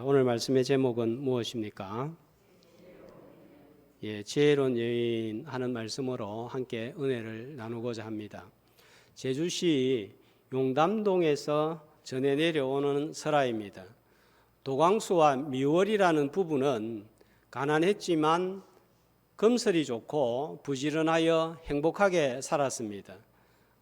오늘 말씀의 제목은 무엇입니까? 지혜로운 여인 하는 말씀으로 함께 은혜를 나누고자 합니다. 제주시 용담동에서 전해 내려오는 설화입니다. 도광수와 미월이라는 부부는 가난했지만 금슬이 좋고 부지런하여 행복하게 살았습니다.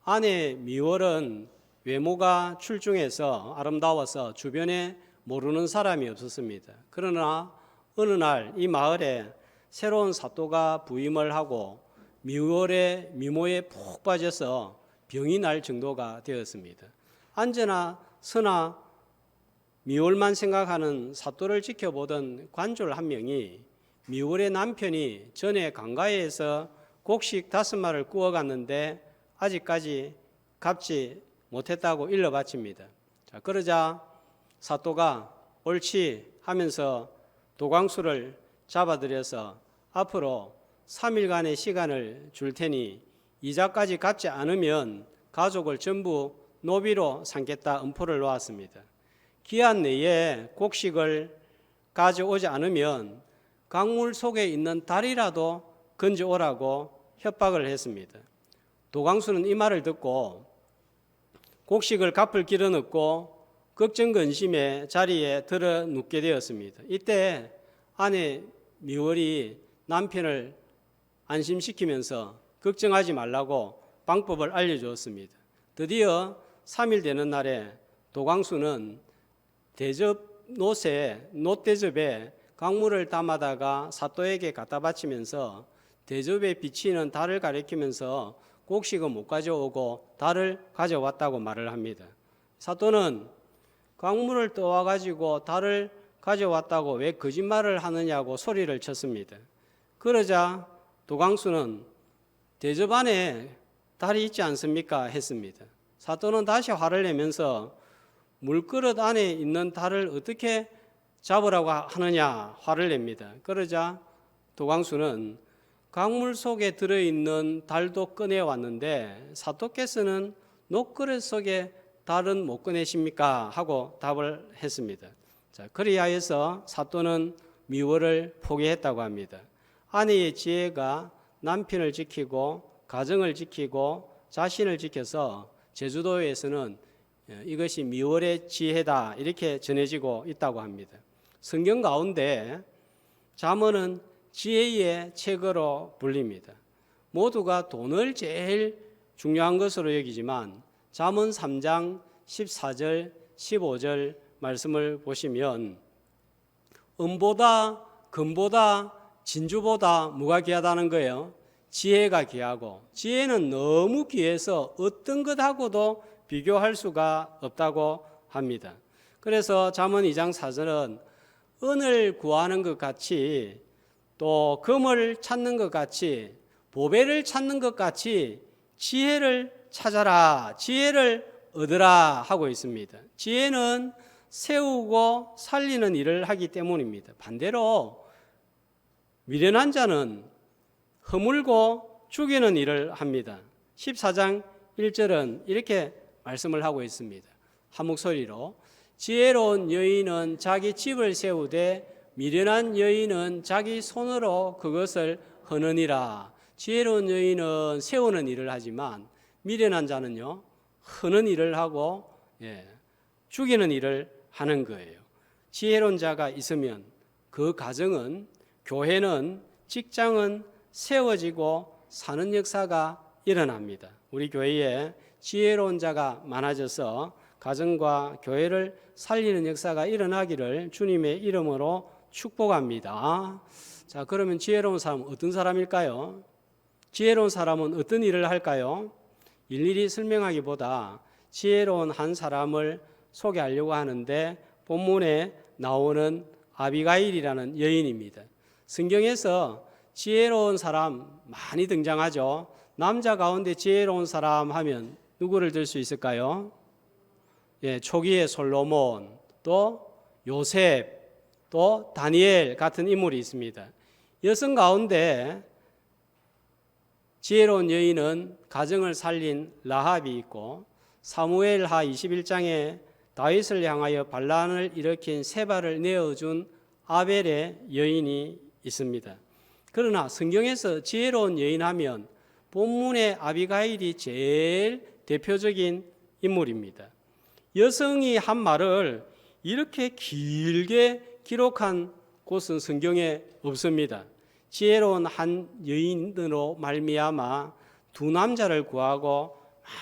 아내 미월은 외모가 출중해서 아름다워서 주변에 모르는 사람이 없었습니다. 그러나 어느 날 이 마을에 새로운 사또가 부임을 하고 미월의 미모에 푹 빠져서 병이 날 정도가 되었습니다. 언제나 선아 미월만 생각하는 사또를 지켜보던 관졸 한 명이 미월의 남편이 전에 강가에서 곡식 5마리를 구워갔는데 아직까지 갚지 못했다고 일러 바칩니다. 그러자 사또가 옳지 하면서 도광수를 잡아들여서 앞으로 3일간의 시간을 줄 테니 이자까지 갚지 않으면 가족을 전부 노비로 삼겠다 엄포를 놓았습니다. 기한 내에 곡식을 가져오지 않으면 강물 속에 있는 달이라도 건져오라고 협박을 했습니다. 도광수는 이 말을 듣고 곡식을 갚을 길은 없고 걱정근심에 자리에 들어 눕게 되었습니다. 이때 아내 미월이 남편을 안심시키면서 걱정하지 말라고 방법을 알려주었습니다. 드디어 3일 되는 날에 도광수는 놋대접에 강물을 담아다가 사또에게 갖다 바치면서 대접에 비치는 달을 가리키면서 곡식은 못 가져오고 달을 가져왔다고 말을 합니다. 사또는 강물을 떠와가지고 달을 가져왔다고 왜 거짓말을 하느냐고 소리를 쳤습니다. 그러자 도광수는 대접 안에 달이 있지 않습니까? 했습니다. 사또는 다시 화를 내면서 물그릇 안에 있는 달을 어떻게 잡으라고 하느냐 화를 냅니다. 그러자 도광수는 강물 속에 들어있는 달도 꺼내왔는데 사또께서는 녹그릇 속에 달은 못 꺼내십니까? 하고 답을 했습니다. 그리하여서 사또는 미월을 포기했다고 합니다. 아내의 지혜가 남편을 지키고 가정을 지키고 자신을 지켜서 제주도에서는 이것이 미월의 지혜다 이렇게 전해지고 있다고 합니다. 성경 가운데 잠언은 지혜의 책으로 불립니다. 모두가 돈을 제일 중요한 것으로 여기지만 잠언 3장 14절 15절 말씀을 보시면 은보다 금보다 진주보다 뭐가 귀하다는 거예요? 지혜가 귀하고 지혜는 너무 귀해서 어떤 것하고도 비교할 수가 없다고 합니다. 그래서 잠언 2장 4절은 은을 구하는 것 같이 또 금을 찾는 것 같이 보배를 찾는 것 같이 지혜를 찾아라, 지혜를 얻으라 하고 있습니다. 지혜는 세우고 살리는 일을 하기 때문입니다. 반대로 미련한 자는 허물고 죽이는 일을 합니다. 14장 1절은 이렇게 말씀을 하고 있습니다. 한 목소리로 지혜로운 여인은 자기 집을 세우되 미련한 여인은 자기 손으로 그것을 허느니라. 지혜로운 여인은 세우는 일을 하지만 미련한 자는요 허는 일을 하고 죽이는 일을 하는 거예요. 지혜로운 자가 있으면 그 가정은, 교회는, 직장은 세워지고 사는 역사가 일어납니다. 우리 교회에 지혜로운 자가 많아져서 가정과 교회를 살리는 역사가 일어나기를 주님의 이름으로 축복합니다. 자, 그러면 지혜로운 사람은 어떤 사람일까요? 지혜로운 사람은 어떤 일을 할까요? 일일이 설명하기보다 지혜로운 한 사람을 소개하려고 하는데 본문에 나오는 아비가일이라는 여인입니다. 성경에서 지혜로운 사람 많이 등장하죠. 남자 가운데 지혜로운 사람 하면 누구를 들 수 있을까요? 초기의 솔로몬, 또 요셉, 또 다니엘 같은 인물이 있습니다. 여성 가운데 지혜로운 여인은 가정을 살린 라합이 있고 사무엘하 21장에 다윗을 향하여 반란을 일으킨 세바를 내어준 아벨의 여인이 있습니다. 그러나 성경에서 지혜로운 여인하면 본문의 아비가일이 제일 대표적인 인물입니다. 여성이 한 말을 이렇게 길게 기록한 곳은 성경에 없습니다. 지혜로운 한 여인으로 말미암아 두 남자를 구하고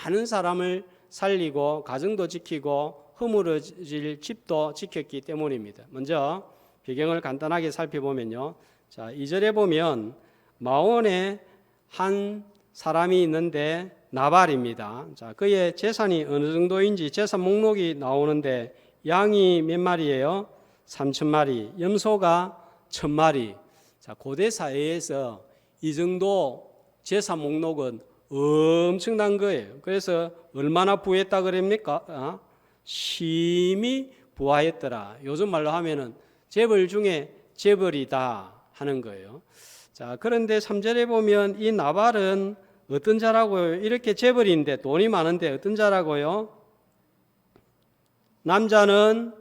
많은 사람을 살리고 가정도 지키고 허물어질 집도 지켰기 때문입니다. 먼저 배경을 간단하게 살펴보면요. 자, 2절에 보면 마온에 한 사람이 있는데 나발입니다. 자, 그의 재산이 어느 정도인지 재산 목록이 나오는데 양이 몇 마리예요? 3,000마리, 염소가 1,000마리. 자, 고대 사회에서 이 정도 재산 목록은 엄청난 거예요. 그래서 얼마나 부했다 그럽니까? 심히 부하였더라. 요즘 말로 하면은 재벌 중에 재벌이다 하는 거예요. 자, 그런데 3절에 보면 이 나발은 어떤 자라고요? 이렇게 재벌인데 돈이 많은데 어떤 자라고요? 남자는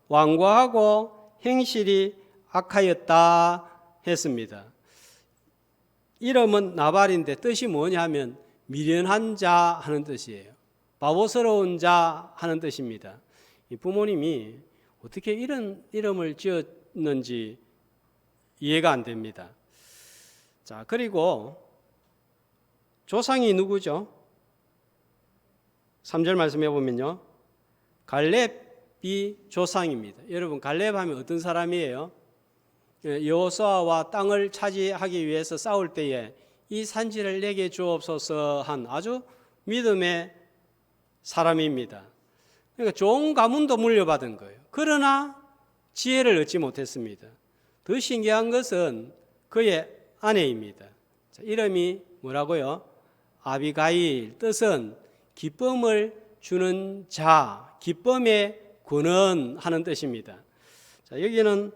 완고하고 행실이 악하였다 했습니다. 이름은 나발인데 뜻이 뭐냐면 미련한 자 하는 뜻이에요. 바보스러운 자 하는 뜻입니다. 이 부모님이 어떻게 이런 이름을 지었는지 이해가 안 됩니다. 자, 그리고 조상이 누구죠? 3절 말씀해 보면요. 갈렙이 조상입니다. 여러분, 갈렙 하면 어떤 사람이에요? 여호수아와 땅을 차지하기 위해서 싸울 때에 이 산지를 내게 주옵소서 한 아주 믿음의 사람입니다. 그러니까 좋은 가문도 물려받은 거예요. 그러나 지혜를 얻지 못했습니다. 더 신기한 것은 그의 아내입니다. 자, 이름이 뭐라고요? 아비가일, 뜻은 기쁨을 주는 자, 기쁨의 근원 하는 뜻입니다. 자, 여기는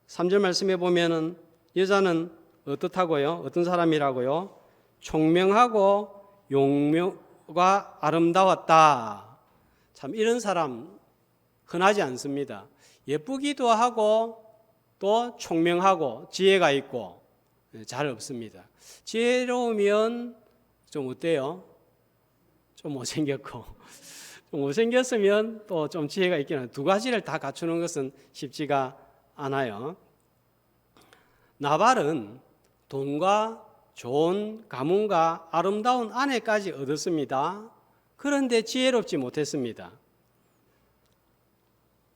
3절 말씀해 보면은 여자는 어떻다고요? 어떤 사람이라고요? 총명하고 용모가 아름다웠다. 참 이런 사람 흔하지 않습니다. 예쁘기도 하고 또 총명하고 지혜가 있고 잘 없습니다. 지혜로우면 좀 어때요? 좀 못생겼고 좀 못생겼으면 또 좀 지혜가 있긴 한데 두 가지를 다 갖추는 것은 쉽지가 않아요. 나발은 돈과 좋은 가문과 아름다운 아내까지 얻었습니다. 그런데 지혜롭지 못했습니다.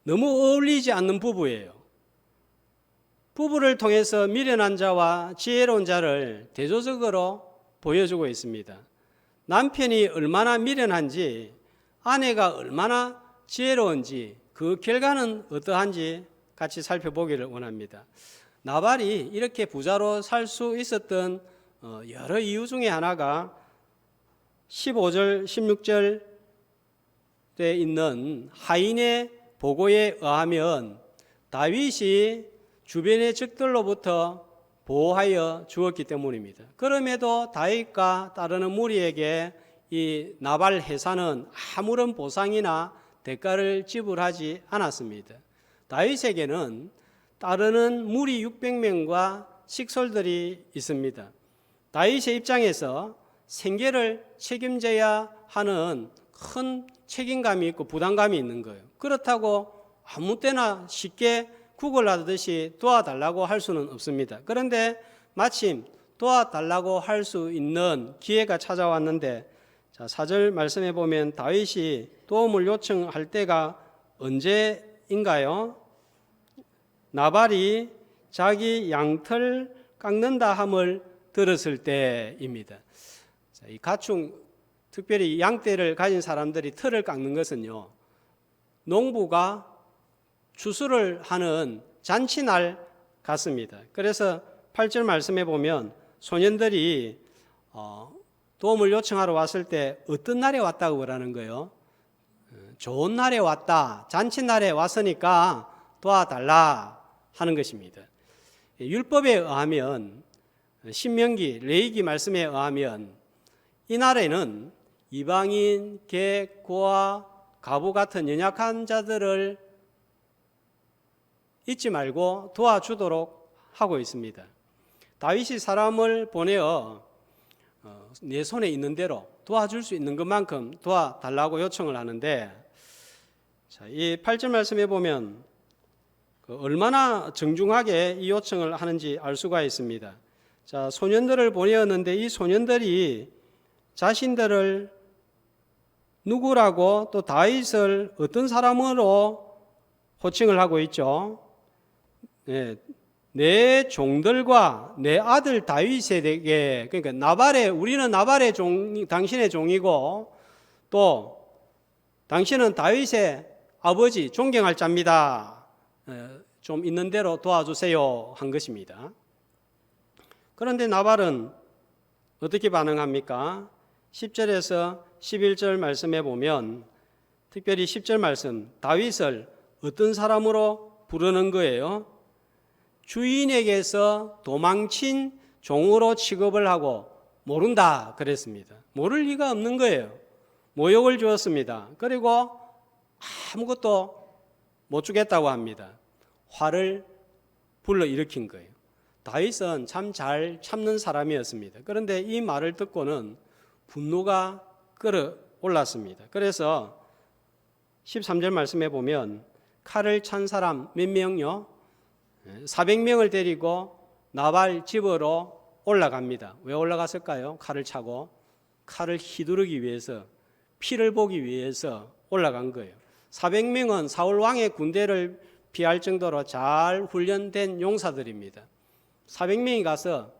너무 어울리지 않는 부부예요. 부부를 통해서 미련한 자와 지혜로운 자를 대조적으로 보여주고 있습니다. 남편이 얼마나 미련한지 아내가 얼마나 지혜로운지 그 결과는 어떠한지 같이 살펴보기를 원합니다. 나발이 이렇게 부자로 살 수 있었던 여러 이유 중에 하나가 15절, 16절에 있는 하인의 보고에 의하면 다윗이 주변의 적들로부터 보호하여 주었기 때문입니다. 그럼에도 다윗과 따르는 무리에게 이 나발 해사는 아무런 보상이나 대가를 지불하지 않았습니다. 다윗에게는 따르는 무리 600명과 식솔들이 있습니다. 다윗의 입장에서 생계를 책임져야 하는 큰 책임감이 있고 부담감이 있는 거예요. 그렇다고 아무 때나 쉽게 구걸하듯이 도와달라고 할 수는 없습니다. 그런데 마침 도와달라고 할 수 있는 기회가 찾아왔는데, 자, 4절 말씀해 보면 다윗이 도움을 요청할 때가 언제인가요? 나발이 자기 양털 깎는다 함을 들었을 때입니다. 자, 이 가축, 특별히 양떼를 가진 사람들이 털을 깎는 것은요, 농부가 추수를 하는 잔치날 같습니다. 그래서 8절 말씀해 보면 소년들이 도움을 요청하러 왔을 때 어떤 날에 왔다고 그러는 거예요? 좋은 날에 왔다, 잔치날에 왔으니까 도와달라 하는 것입니다. 율법에 의하면, 신명기, 레위기 말씀에 의하면 이 날에는 이방인, 개, 고아, 과부 같은 연약한 자들을 잊지 말고 도와주도록 하고 있습니다. 다윗이 사람을 보내어 내 손에 있는 대로 도와줄 수 있는 것만큼 도와달라고 요청을 하는데, 이 8절 말씀에 보면 얼마나 정중하게 이 요청을 하는지 알 수가 있습니다. 자, 소년들을 보내었는데 이 소년들이 자신들을 누구라고 또 다윗을 어떤 사람으로 호칭을 하고 있죠. 내 종들과 내 아들 다윗에게, 그러니까 우리는 나발의 당신의 종이고 또 당신은 다윗의 아버지, 존경할 자입니다. 좀 있는 대로 도와주세요 한 것입니다. 그런데 나발은 어떻게 반응합니까? 10절에서 11절 말씀에 보면 특별히 10절 말씀, 다윗을 어떤 사람으로 부르는 거예요? 주인에게서 도망친 종으로 취급을 하고 모른다 그랬습니다. 모를 리가 없는 거예요. 모욕을 주었습니다. 그리고 아무것도 못 주겠다고 합니다. 화를 불러일으킨 거예요. 다윗은 참 잘 참는 사람이었습니다. 그런데 이 말을 듣고는 분노가 끌어올랐습니다. 그래서 13절 말씀에 보면 칼을 찬 사람 몇 명요? 400명을 데리고 나발 집으로 올라갑니다. 왜 올라갔을까요? 칼을 차고 칼을 휘두르기 위해서, 피를 보기 위해서 올라간 거예요. 400명은 사울 왕의 군대를 피할 정도로 잘 훈련된 용사들입니다. 400명이 가서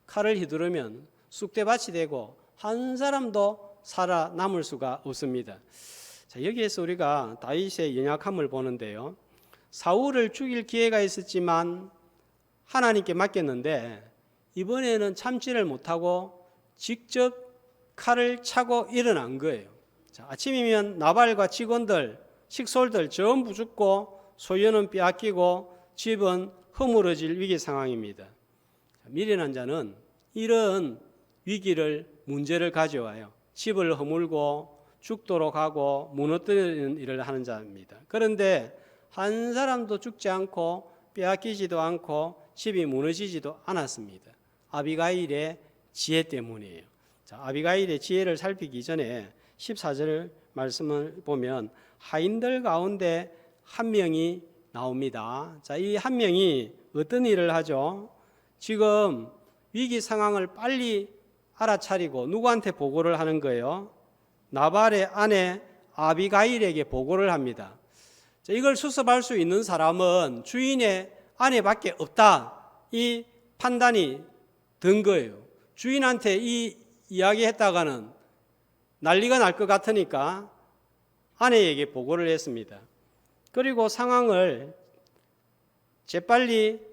칼을 휘두르면 쑥대밭이 되고 한 사람도 살아남을 수가 없습니다. 자, 여기에서 우리가 다윗의 연약함을 보는데요. 사울을 죽일 기회가 있었지만 하나님께 맡겼는데 이번에는 참지를 못하고 직접 칼을 차고 일어난 거예요. 자, 아침이면 나발과 직원들, 식솔들 전부 죽고 소유는 빼앗기고 집은 허물어질 위기 상황입니다. 미련한 자는 이런 위기를, 문제를 가져와요. 집을 허물고 죽도록 하고 무너뜨리는 일을 하는 자입니다. 그런데 한 사람도 죽지 않고 빼앗기지도 않고 집이 무너지지도 않았습니다. 아비가일의 지혜 때문이에요. 자, 아비가일의 지혜를 살피기 전에 14절 말씀을 보면 하인들 가운데 한 명이 나옵니다. 자, 이 한 명이 어떤 일을 하죠? 지금 위기 상황을 빨리 알아차리고 누구한테 보고를 하는 거예요? 나발의 아내 아비가일에게 보고를 합니다. 자, 이걸 수습할 수 있는 사람은 주인의 아내밖에 없다. 이 판단이 든 거예요. 주인한테 이 이야기했다가는 난리가 날 것 같으니까 아내에게 보고를 했습니다. 그리고 상황을 재빨리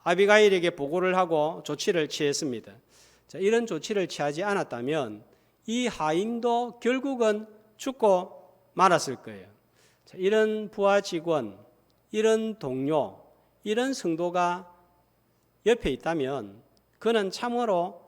아비가일에게 보고를 하고 조치를 취했습니다. 자, 이런 조치를 취하지 않았다면 이 하인도 결국은 죽고 말았을 거예요. 자, 이런 부하 직원, 이런 동료, 이런 성도가 옆에 있다면 그는 참으로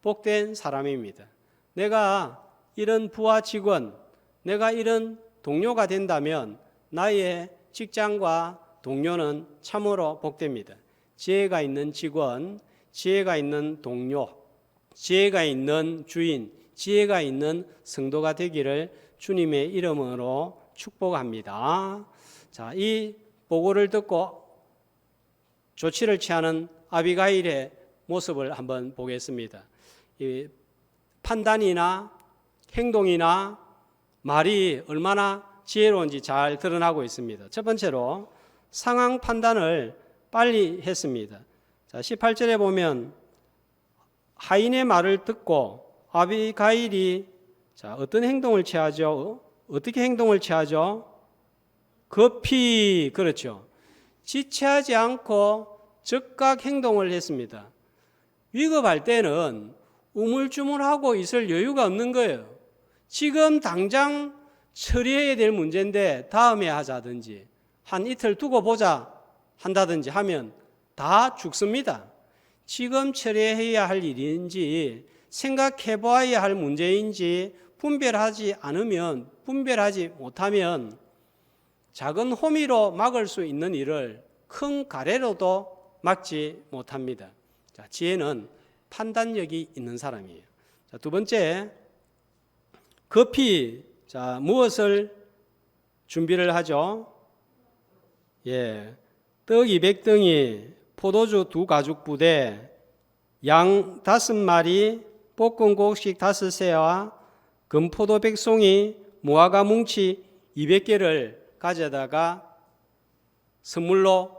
복된 사람입니다. 내가 이런 부하 직원, 내가 이런 동료가 된다면 나의 직장과 동료는 참으로 복됩니다. 지혜가 있는 직원, 지혜가 있는 동료, 지혜가 있는 주인, 지혜가 있는 성도가 되기를 주님의 이름으로 축복합니다. 자, 이 보고를 듣고 조치를 취하는 아비가일의 모습을 한번 보겠습니다. 이 판단이나 행동이나 말이 얼마나 지혜로운지 잘 드러나고 있습니다. 첫 번째로 상황 판단을 빨리 했습니다. 자, 18절에 보면 하인의 말을 듣고 아비가일이 어떤 행동을 취하죠? 어떻게 행동을 취하죠? 급히, 그렇죠. 지체하지 않고 즉각 행동을 했습니다. 위급할 때는 우물쭈물하고 있을 여유가 없는 거예요. 지금 당장 처리해야 될 문제인데 다음에 하자든지 한 이틀 두고 보자 한다든지 하면 다 죽습니다. 지금 처리해야 할 일인지 생각해 보아야 할 문제인지 분별하지 못하면 작은 호미로 막을 수 있는 일을 큰 가래로도 막지 못합니다. 자, 지혜는 판단력이 있는 사람이에요. 자, 두 번째, 급히 무엇을 준비를 하죠? 떡 200덩이, 포도주 2가죽 부대, 양 5마리, 볶은 곡식 5새와 금포도 100송이, 무화과 뭉치 200개를 가져다가 선물로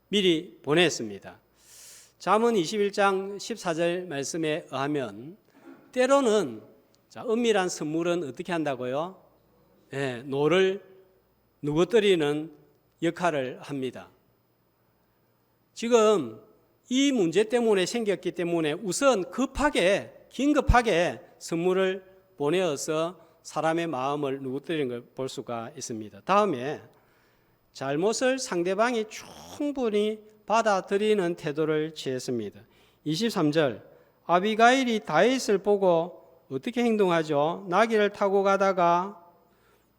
미리 보냈습니다. 잠언 21장 14절 말씀에 의하면 때로는 은밀한 선물은 어떻게 한다고요? 노를 누구뜨리는 역할을 합니다. 지금 이 문제 때문에 생겼기 때문에 우선 긴급하게 선물을 보내어서 사람의 마음을 누구뜨리는 걸 볼 수가 있습니다. 다음에 잘못을 상대방이 충분히 받아들이는 태도를 취했습니다. 23절, 아비가일이 다윗을 보고 어떻게 행동하죠? 나귀를 타고 가다가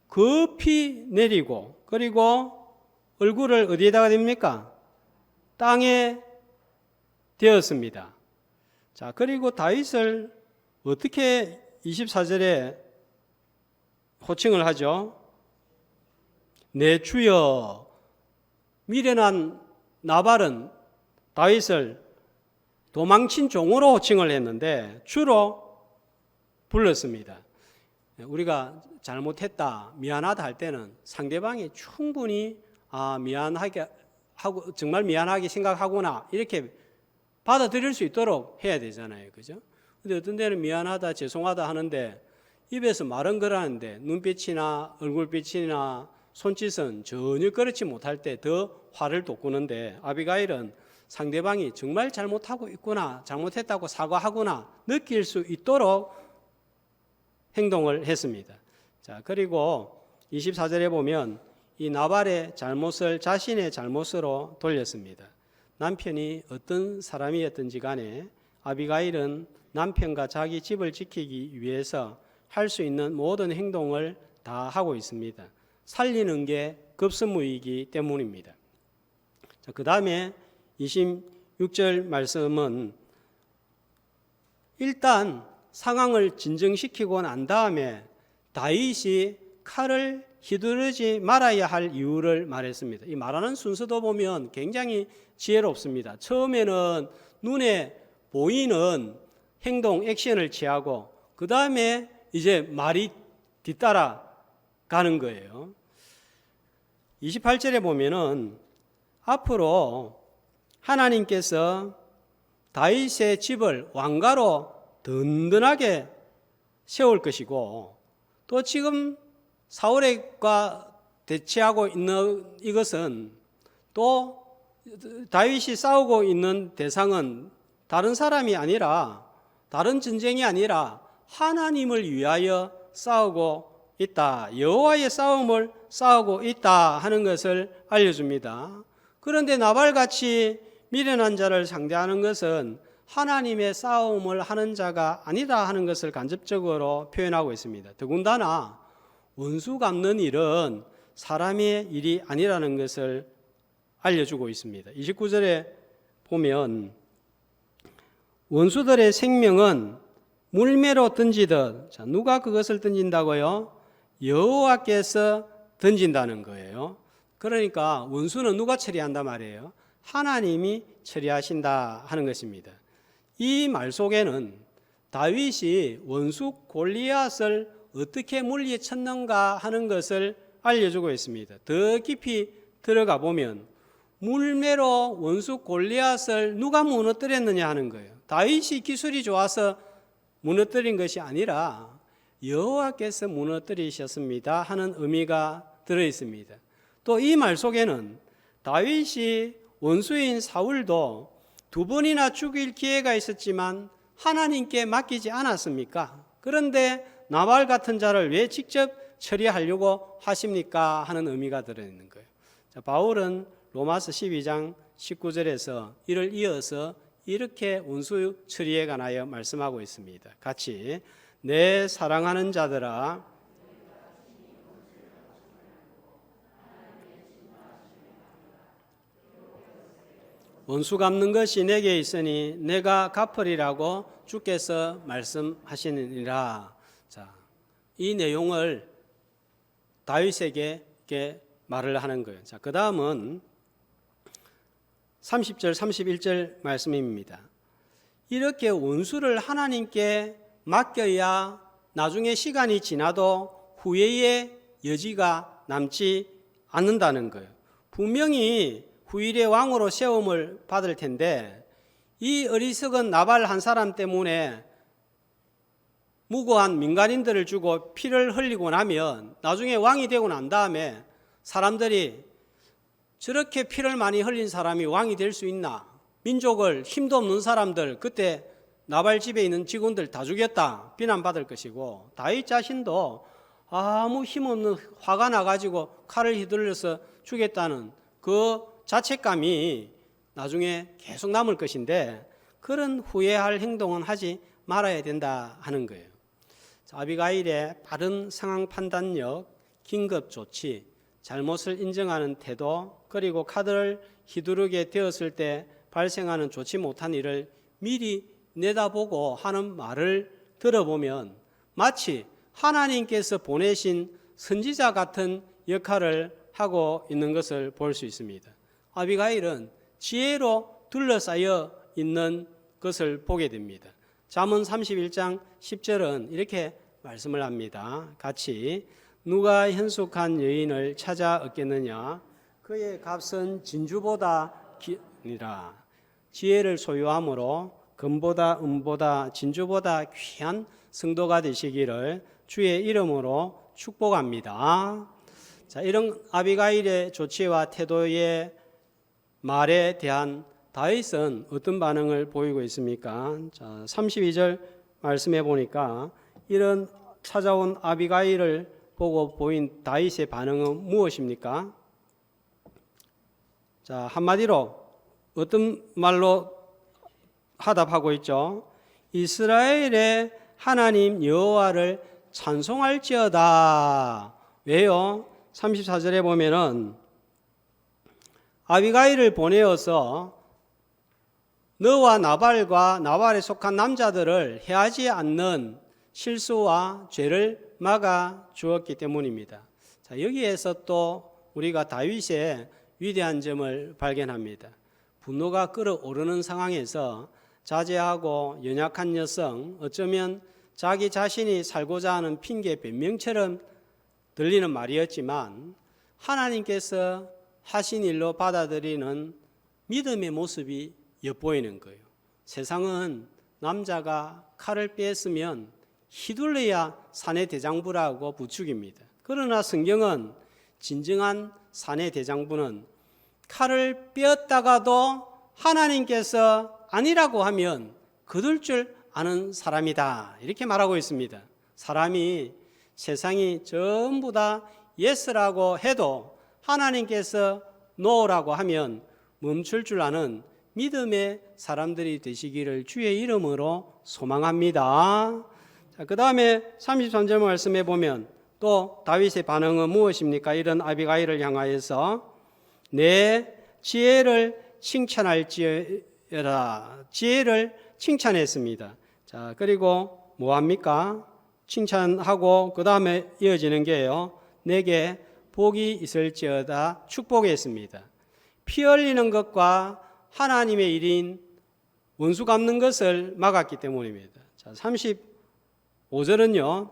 급히 내리고, 그리고 얼굴을 어디에다가 댑니까? 땅에 대었습니다. 자, 그리고 다윗을 어떻게 24절에 호칭을 하죠? 내 주여. 미련한 나발은 다윗을 도망친 종으로 호칭을 했는데 주로 불렀습니다. 우리가 잘못했다, 미안하다 할 때는 상대방이 충분히 미안하게 하고 정말 미안하게 생각하구나 이렇게 받아들일 수 있도록 해야 되잖아요. 그죠? 근데 어떤 때는 미안하다, 죄송하다 하는데 입에서 말은 그러는데 눈빛이나 얼굴빛이나 손짓은 전혀 그렇지 못할 때 더 화를 돋구는데 아비가일은 상대방이 정말 잘못하고 있구나, 잘못했다고 사과하구나 느낄 수 있도록 행동을 했습니다. 자, 그리고 24절에 보면 이 나발의 잘못을 자신의 잘못으로 돌렸습니다. 남편이 어떤 사람이었든지 간에 아비가일은 남편과 자기 집을 지키기 위해서 할 수 있는 모든 행동을 다 하고 있습니다. 살리는 게 급선무이기 때문입니다. 그 다음에 26절 말씀은 일단 상황을 진정시키고 난 다음에 다윗이 칼을 휘두르지 말아야 할 이유를 말했습니다. 이 말하는 순서도 보면 굉장히 지혜롭습니다. 처음에는 눈에 보이는 행동, 액션을 취하고 그 다음에 이제 말이 뒤따라 가는 거예요. 28절에 보면은 앞으로 하나님께서 다윗의 집을 왕가로 든든하게 세울 것이고 또 지금 사울과 대치하고 있는 이것은 또 다윗이 싸우고 있는 대상은 다른 사람이 아니라 다른 전쟁이 아니라 하나님을 위하여 싸우고 있다. 여호와의 싸움을 싸우고 있다 하는 것을 알려줍니다. 그런데 나발같이 미련한 자를 상대하는 것은 하나님의 싸움을 하는 자가 아니다 하는 것을 간접적으로 표현하고 있습니다. 더군다나 원수 갚는 일은 사람의 일이 아니라는 것을 알려주고 있습니다. 29절에 보면 원수들의 생명은 물매로 던지듯, 자, 누가 그것을 던진다고요? 여호와께서 던진다는 거예요. 그러니까 원수는 누가 처리한단 말이에요? 하나님이 처리하신다 하는 것입니다. 이 말 속에는 다윗이 원수 골리앗을 어떻게 물리쳤는가 하는 것을 알려주고 있습니다. 더 깊이 들어가 보면 물매로 원수 골리앗을 누가 무너뜨렸느냐 하는 거예요. 다윗이 기술이 좋아서 무너뜨린 것이 아니라 여호와께서 무너뜨리셨습니다 하는 의미가 들어 있습니다. 또 이 말 속에는 다윗이 원수인 사울도 2번이나 죽일 기회가 있었지만 하나님께 맡기지 않았습니까? 그런데 나발 같은 자를 왜 직접 처리하려고 하십니까? 하는 의미가 들어있는 거예요. 자, 바울은 로마서 12장 19절에서 이를 이어서 이렇게 원수 처리에 관하여 말씀하고 있습니다. 같이 내 사랑하는 자들아 원수 갚는 것이 내게 있으니 내가 갚으리라고 주께서 말씀하시느니라. 자, 이 내용을 다윗에게 이렇게 말을 하는 거예요. 자, 그 다음은 30절, 31절 말씀입니다. 이렇게 원수를 하나님께 맡겨야 나중에 시간이 지나도 후회의 여지가 남지 않는다는 거예요. 분명히 후일의 왕으로 세움을 받을 텐데 이 어리석은 나발 한 사람 때문에 무고한 민간인들을 주고 피를 흘리고 나면 나중에 왕이 되고 난 다음에 사람들이 저렇게 피를 많이 흘린 사람이 왕이 될 수 있나? 민족을 힘도 없는 사람들, 그때 나발 집에 있는 직원들 다 죽였다 비난받을 것이고, 다윗 자신도 아무 힘없는 화가 나가지고 칼을 휘둘러서 죽였다는 그 자책감이 나중에 계속 남을 것인데 그런 후회할 행동은 하지 말아야 된다 하는 거예요. 아비가일의 빠른 상황 판단력, 긴급 조치, 잘못을 인정하는 태도, 그리고 카드를 휘두르게 되었을 때 발생하는 좋지 못한 일을 미리 내다보고 하는 말을 들어보면 마치 하나님께서 보내신 선지자 같은 역할을 하고 있는 것을 볼 수 있습니다. 아비가일은 지혜로 둘러싸여 있는 것을 보게 됩니다. 잠언 31장 10절은 이렇게 말씀을 합니다. 같이 누가 현숙한 여인을 찾아 얻겠느냐? 그의 값은 진주보다 기니라. 지혜를 소유함으로 금보다 은보다 진주보다 귀한 성도가 되시기를 주의 이름으로 축복합니다. 자, 이런 아비가일의 조치와 태도의 말에 대한 다윗은 어떤 반응을 보이고 있습니까? 자, 32절 말씀해 보니까 이런 찾아온 아비가일을 보고 보인 다윗의 반응은 무엇입니까? 자, 한마디로 어떤 말로 하답하고 있죠? 이스라엘의 하나님 여호와를 찬송할지어다. 왜요? 34절에 보면은 아비가일을 보내어서 너와 나발과 나발에 속한 남자들을 해하지 않는 실수와 죄를 막아 주었기 때문입니다. 자, 여기에서 또 우리가 다윗의 위대한 점을 발견합니다. 분노가 끓어오르는 상황에서 자제하고 연약한 여성, 어쩌면 자기 자신이 살고자 하는 핑계 변명처럼 들리는 말이었지만 하나님께서 하신 일로 받아들이는 믿음의 모습이 엿보이는 거예요. 세상은 남자가 칼을 빼앗으면 휘둘러야 사내 대장부라고 부추깁니다. 그러나 성경은 진정한 사내 대장부는 칼을 빼앗다가도 하나님께서 아니라고 하면 거둘 줄 아는 사람이다, 이렇게 말하고 있습니다. 사람이 세상이 전부 다 예스라고 해도 하나님께서 노라고 하면 멈출 줄 아는 믿음의 사람들이 되시기를 주의 이름으로 소망합니다. 그 다음에 33절 말씀해 보면 또 다윗의 반응은 무엇입니까? 이런 아비가일을 향하여서 내 지혜를 칭찬할지어다. 지혜를 칭찬했습니다. 자, 그리고 뭐합니까? 칭찬하고 그 다음에 이어지는 게요, 내게 복이 있을지어다 축복했습니다. 피 흘리는 것과 하나님의 일인 원수 갚는 것을 막았기 때문입니다. 자, 35절은요.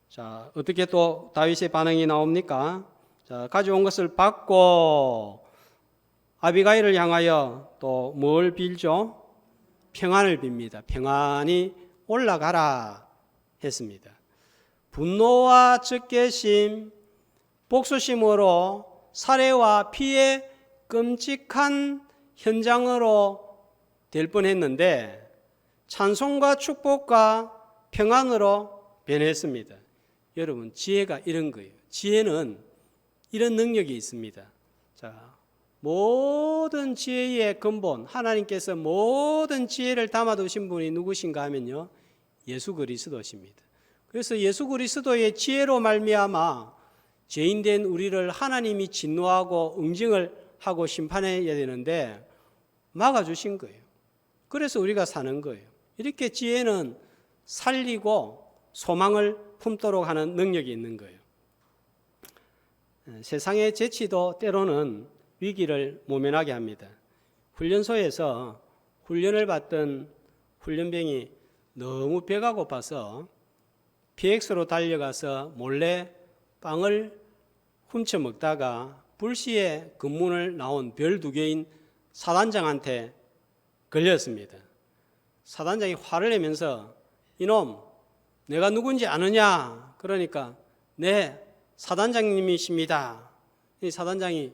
자, 어떻게 또 다윗의 반응이 나옵니까? 자, 가져온 것을 받고 아비가일을 향하여 또 뭘 빌죠? 평안을 빕니다. 평안이 올라가라 했습니다. 분노와 적개심, 복수심으로 살해와 피해 끔찍한 현장으로 될 뻔했는데 찬송과 축복과 평안으로 변했습니다. 여러분, 지혜가 이런 거예요. 지혜는 이런 능력이 있습니다. 자, 모든 지혜의 근본, 하나님께서 모든 지혜를 담아두신 분이 누구신가 하면요, 예수 그리스도십니다. 그래서 예수 그리스도의 지혜로 말미암아 죄인된 우리를 하나님이 진노하고 응징을 하고 심판해야 되는데 막아주신 거예요. 그래서 우리가 사는 거예요. 이렇게 지혜는 살리고 소망을 품도록 하는 능력이 있는 거예요. 세상의 재치도 때로는 위기를 모면하게 합니다. 훈련소에서 훈련을 받던 훈련병이 너무 배가 고파서 PX로 달려가서 몰래 빵을 훔쳐 먹다가 불시에 근무를 나온 별 2개인 사단장한테 걸렸습니다. 사단장이 화를 내면서 이놈 내가 누군지 아느냐? 그러니까 네 사단장님이십니다. 이 사단장이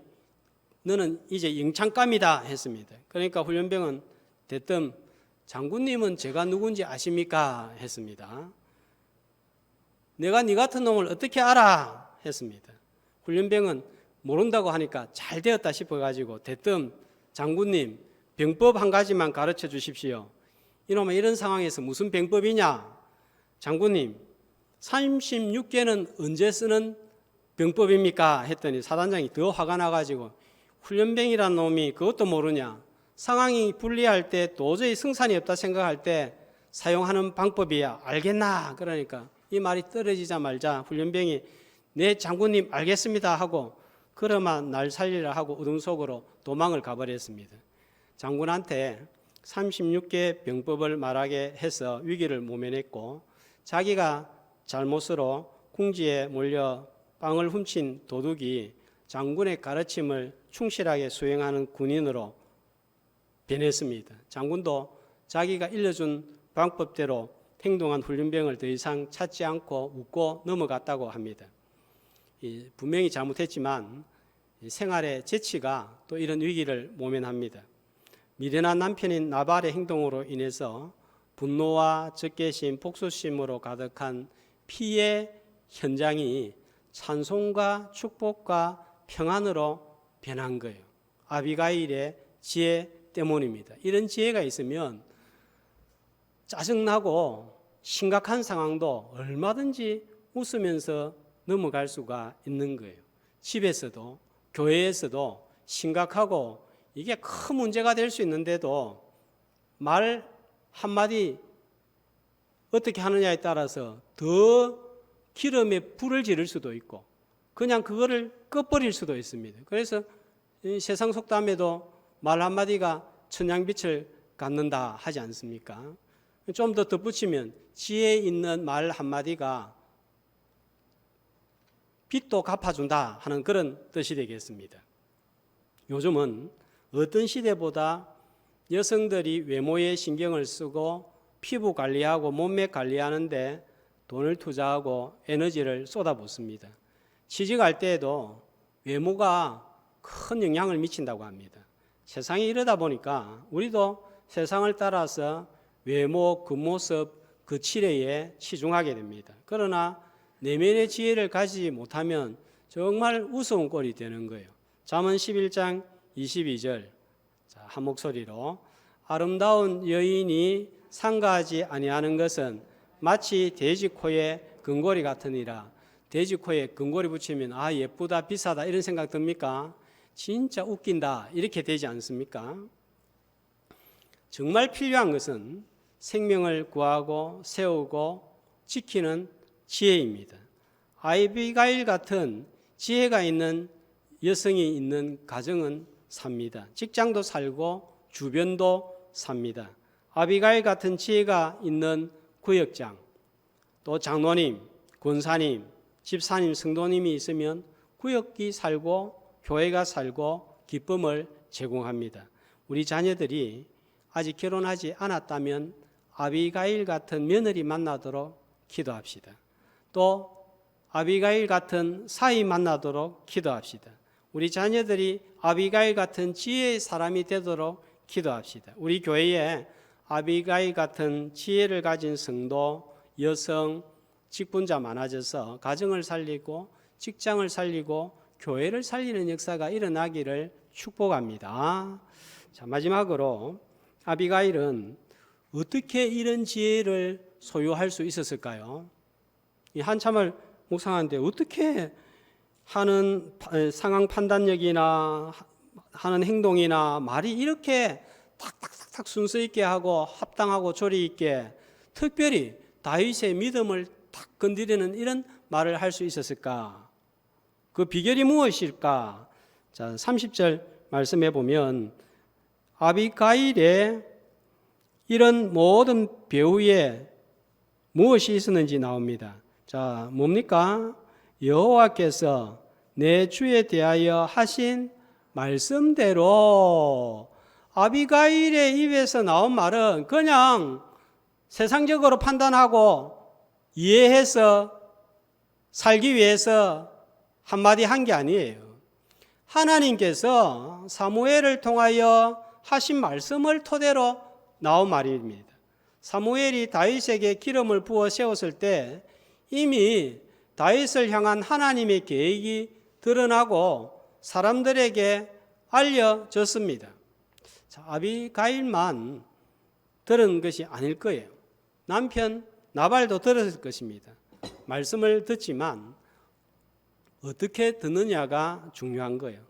너는 이제 영창감이다 했습니다. 그러니까 훈련병은 대뜸 장군님은 제가 누군지 아십니까? 했습니다. 내가 네 같은 놈을 어떻게 알아? 했습니다. 훈련병은 모른다고 하니까 잘 되었다 싶어가지고 대뜸 장군님 병법 한 가지만 가르쳐 주십시오. 이놈아 이런 상황에서 무슨 병법이냐? 장군님 36개는 언제 쓰는 병법입니까? 했더니 사단장이 더 화가 나가지고 훈련병이란 놈이 그것도 모르냐? 상황이 불리할 때 도저히 승산이 없다 생각할 때 사용하는 방법이야. 알겠나? 그러니까 이 말이 떨어지자마자 훈련병이 네 장군님 알겠습니다 하고 그러면 날 살리라 하고 어둠 속으로 도망을 가버렸습니다. 장군한테 36개 병법을 말하게 해서 위기를 모면했고 자기가 잘못으로 궁지에 몰려 빵을 훔친 도둑이 장군의 가르침을 충실하게 수행하는 군인으로 변했습니다. 장군도 자기가 일러준 방법대로 행동한 훈련병을 더 이상 찾지 않고 웃고 넘어갔다고 합니다. 분명히 잘못했지만 생활의 재치가 또 이런 위기를 모면합니다. 미련한 남편인 나발의 행동으로 인해서 분노와 적개심, 복수심으로 가득한 피의 현장이 찬송과 축복과 평안으로 변한 거예요. 아비가일의 지혜 때문입니다. 이런 지혜가 있으면 짜증나고 심각한 상황도 얼마든지 웃으면서 넘어갈 수가 있는 거예요. 집에서도 교회에서도 심각하고 이게 큰 문제가 될 수 있는데도 말 한마디 어떻게 하느냐에 따라서 더 기름에 불을 지를 수도 있고 그냥 그거를 꺼버릴 수도 있습니다. 그래서 세상 속담에도 말 한마디가 천냥빛을 갖는다 하지 않습니까? 좀 더 덧붙이면 지혜 있는 말 한마디가 빚도 갚아준다 하는 그런 뜻이 되겠습니다. 요즘은 어떤 시대보다 여성들이 외모에 신경을 쓰고 피부 관리하고 몸매 관리하는데 돈을 투자하고 에너지를 쏟아붓습니다. 취직할 때에도 외모가 큰 영향을 미친다고 합니다. 세상이 이러다 보니까 우리도 세상을 따라서 외모, 겉모습, 그 칠해에 치중하게 됩니다. 그러나 내면의 지혜를 가지지 못하면 정말 우스운 꼴이 되는 거예요. 잠언 11장 22절 한 목소리로 아름다운 여인이 상가하지 아니하는 것은 마치 돼지 코에 금고리 같으니라. 돼지 코에 금고리 붙이면 아 예쁘다 비싸다 이런 생각 듭니까? 진짜 웃긴다 이렇게 되지 않습니까? 정말 필요한 것은 생명을 구하고 세우고 지키는 지혜입니다. 아비가일 같은 지혜가 있는 여성이 있는 가정은 삽니다. 직장도 살고 주변도 삽니다. 아비가일 같은 지혜가 있는 구역장, 또 장로님, 권사님, 집사님, 성도님이 있으면 구역이 살고 교회가 살고 기쁨을 제공합니다. 우리 자녀들이 아직 결혼하지 않았다면 아비가일 같은 며느리 만나도록 기도합시다. 또 아비가일 같은 사위 만나도록 기도합시다. 우리 자녀들이 아비가일 같은 지혜의 사람이 되도록 기도합시다. 우리 교회에 아비가일 같은 지혜를 가진 성도, 여성, 직분자 많아져서 가정을 살리고 직장을 살리고 교회를 살리는 역사가 일어나기를 축복합니다. 자, 마지막으로 아비가일은 어떻게 이런 지혜를 소유할 수 있었을까요? 이 한참을 묵상하는데 어떻게 하는 상황 판단력이나 하는 행동이나 말이 이렇게 탁탁탁탁 순서 있게 하고 합당하고 조리 있게 특별히 다윗의 믿음을 탁 건드리는 이런 말을 할 수 있었을까? 그 비결이 무엇일까? 자, 30절 말씀해 보면 아비가일의 이런 모든 배후에 무엇이 있었는지 나옵니다. 자, 뭡니까? 여호와께서 내 주에 대하여 하신 말씀대로. 아비가일의 입에서 나온 말은 그냥 세상적으로 판단하고 이해해서 살기 위해서 한마디 한 게 아니에요. 하나님께서 사무엘을 통하여 하신 말씀을 토대로 나온 말입니다. 사무엘이 다윗에게 기름을 부어 세웠을 때 이미 다윗을 향한 하나님의 계획이 드러나고 사람들에게 알려졌습니다. 자, 아비가일만 들은 것이 아닐 거예요. 남편 나발도 들었을 것입니다. 말씀을 듣지만 어떻게 듣느냐가 중요한 거예요.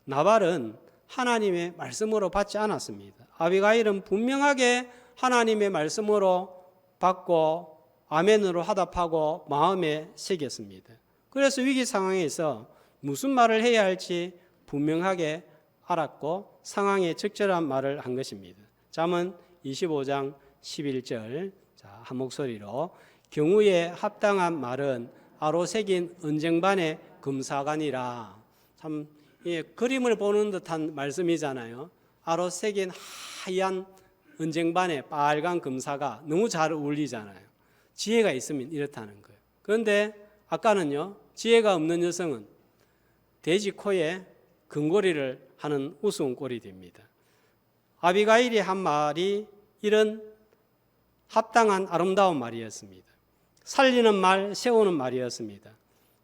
나발은 하나님의 말씀으로 받지 않았습니다. 아비가일은 분명하게 하나님의 말씀으로 받고 아멘으로 화답하고 마음에 새겼습니다. 그래서 위기 상황에서 무슨 말을 해야 할지 분명하게 알았고 상황에 적절한 말을 한 것입니다. 잠언 25장 11절, 자, 한 목소리로 경우에 합당한 말은 아로 새긴 은쟁반의 금사관이라. 참 그림을 보는 듯한 말씀이잖아요. 아로 새긴 하얀 은쟁반의 빨간 금사가 너무 잘 어울리잖아요. 지혜가 있으면 이렇다는 거예요. 그런데 아까는요, 지혜가 없는 여성은 돼지 코에 금고리를 하는 우스운 꼴이 됩니다. 아비가일이 한 말이 이런 합당한 아름다운 말이었습니다. 살리는 말, 세우는 말이었습니다.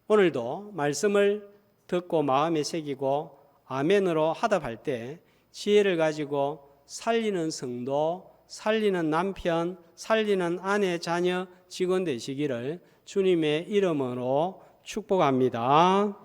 오늘도 말씀을 듣고 마음에 새기고 아멘으로 화답할 때 지혜를 가지고 살리는 성도, 살리는 남편, 살리는 아내, 자녀, 직원 되시기를 주님의 이름으로 축복합니다.